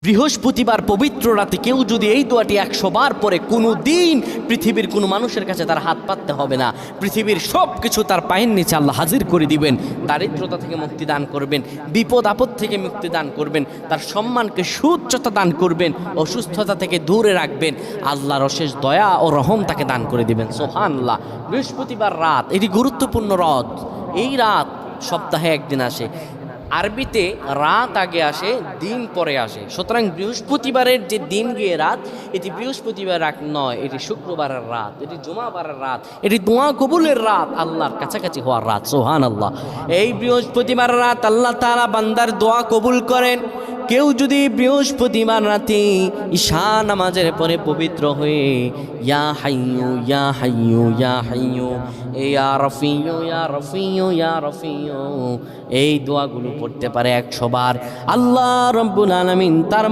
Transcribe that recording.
বৃহস্পতিবার পবিত্র রাতে কেউ যদি এই দোয়াটি 100 বার পরে কোনো দিন পৃথিবীর কোনো মানুষের কাছে তার হাত পাততে হবে না। পৃথিবীর সব কিছু তার পায়ের নিচে আল্লাহ হাজির করে দিবেন। দারিদ্রতা থেকে মুক্তি দান করবেন, বিপদ আপদ থেকে মুক্তি দান করবেন, তার সম্মানকে সুউচ্চতা দান করবেন, অসুস্থতা থেকে দূরে রাখবেন। আল্লাহর অশেষ দয়া ও রহম তাকে দান করে দিবেন। সুবহানাল্লাহ। বৃহস্পতিবার রাত এটি গুরুত্বপূর্ণ রাত। এই রাত সপ্তাহে একদিন আসে। আরবিতে রাত আগে আসে, দিন পরে আসে। সুতরাং বৃহস্পতিবারের যে দিন গিয়ে রাত, এটি বৃহস্পতিবার রাত নয়, এটি শুক্রবারের রাত, এটি জুমাবারের রাত, এটি দোয়া কবুলের রাত, আল্লাহর কাছাকাছি হওয়ার রাত। সুবহানাল্লাহ। এই বৃহস্পতিবার রাত আল্লাহ তাআলা বান্দার দোয়া কবুল করেন। কেউ যদি বৃহস্পতিবার রাতে ঈশা নামাজের পরে পবিত্র হয়ে ইয়া হাইয়ু ইয়া হাইয়ু ইয়া হাইয়ু ইয়া রফিয়ু ইয়া রফিয়ু ইয়া রফিয়ু এই দোয়াগুলো পড়তে পারে 100 বার, আল্লাহ রাব্বুল আলামিন তার